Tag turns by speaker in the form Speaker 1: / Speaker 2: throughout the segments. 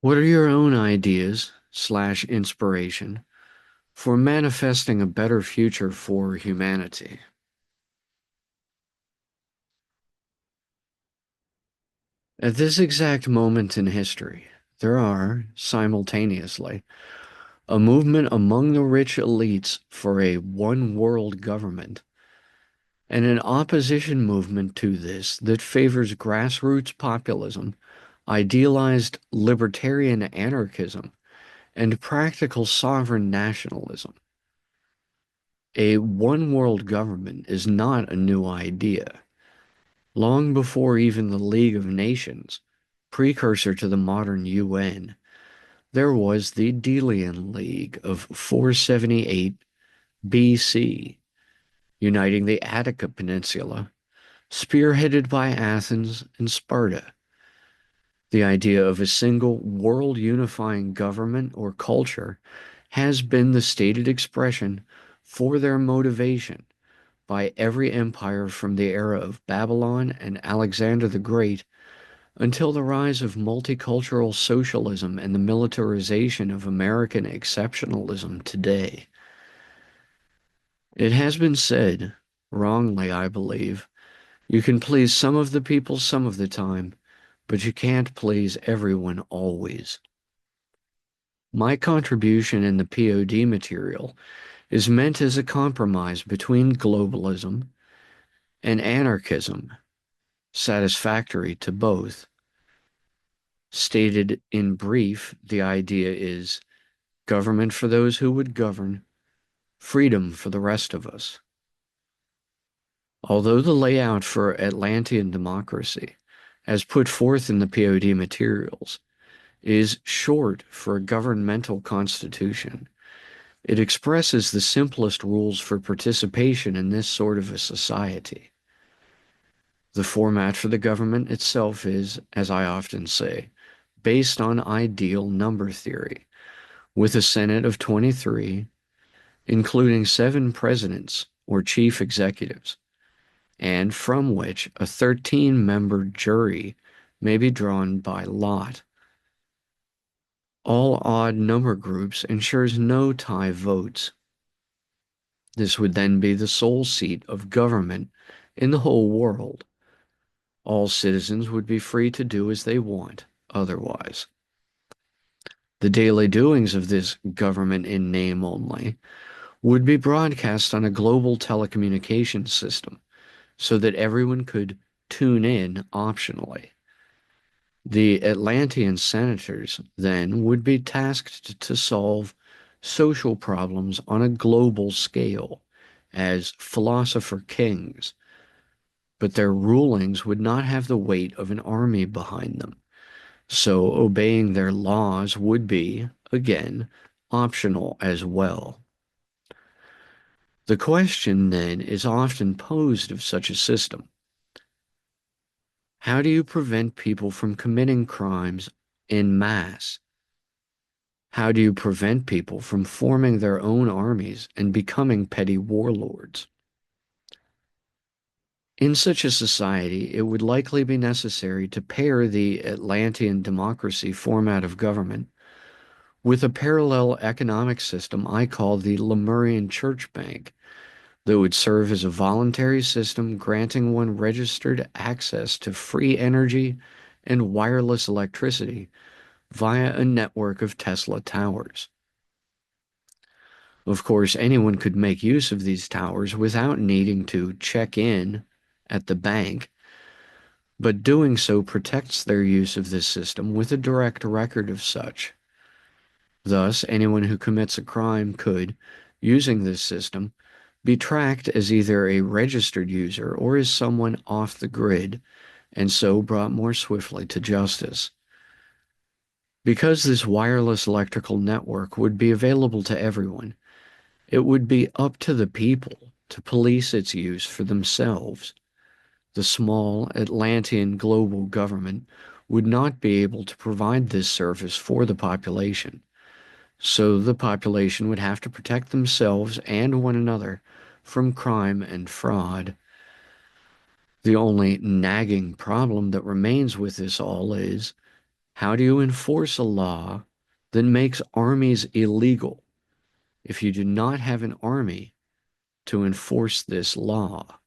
Speaker 1: What are your own ideas slash inspiration for manifesting a better future for humanity? At this exact moment in history, there are, simultaneously, a movement among the rich elites for a one world government, and an opposition movement to this that favors grassroots populism, idealized libertarian anarchism, and practical sovereign nationalism. A one world government is not a new idea. Long before even the League of Nations, precursor to the modern UN, there was the Delian League of 478 BC, uniting the Attica peninsula, spearheaded by Athens and Sparta. The idea of a single world-unifying government or culture has been the stated expression for their motivation by every empire from the era of Babylon and Alexander the Great until the rise of multicultural socialism and the militarization of American exceptionalism today. It has been said, wrongly I believe, you can please some of the people some of the time, but you can't please everyone always. My contribution in the POD material is meant as a compromise between globalism and anarchism, satisfactory to both. Stated in brief, the idea is government for those who would govern, freedom for the rest of us. Although the layout for Atlantean democracy, as put forth in the POD materials, is short for a governmental constitution, it expresses the simplest rules for participation in this sort of a society. The format for the government itself is, as I often say, based on ideal number theory, with a Senate of 23, including 7 presidents or chief executives, and from which a 13-member jury may be drawn by lot. All odd number groups ensures no tie votes. This would then be the sole seat of government in the whole world. All citizens would be free to do as they want otherwise. The daily doings of this government in name only would be broadcast on a global telecommunications system so that everyone could tune in optionally. The Atlantean Senators then would be tasked to solve social problems on a global scale as philosopher kings, but their rulings would not have the weight of an army behind them, so obeying their laws would be, again, optional as well. The question then is often posed of such a system. How do you prevent people from committing crimes in mass? How do you prevent people from forming their own armies and becoming petty warlords? In such a society, it would likely be necessary to pair the Atlantean democracy format of government with a parallel economic system I call the Lemurian church bank that would serve as a voluntary system granting one registered access to free energy and wireless electricity via a network of Tesla towers. Of course, anyone could make use of these towers without needing to check in at the bank, but doing so protects their use of this system with a direct record of such. Thus, anyone who commits a crime could, using this system, be tracked as either a registered user or as someone off the grid, and so brought more swiftly to justice. Because this wireless electrical network would be available to everyone, it would be up to the people to police its use for themselves. The small Atlantean global government would not be able to provide this service for the population, so the population would have to protect themselves and one another from crime and fraud. The only nagging problem that remains with this all is, How do you enforce a law that makes armies illegal if you do not have an army to enforce this law?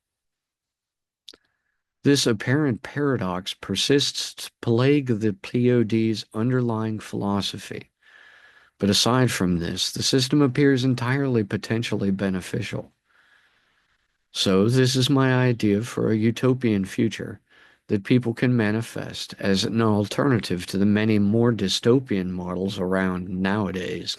Speaker 1: This apparent paradox persists to plague the POD's underlying philosophy. But aside from this, the system appears entirely potentially beneficial. So this is my idea for a utopian future that people can manifest as an alternative to the many more dystopian models around nowadays.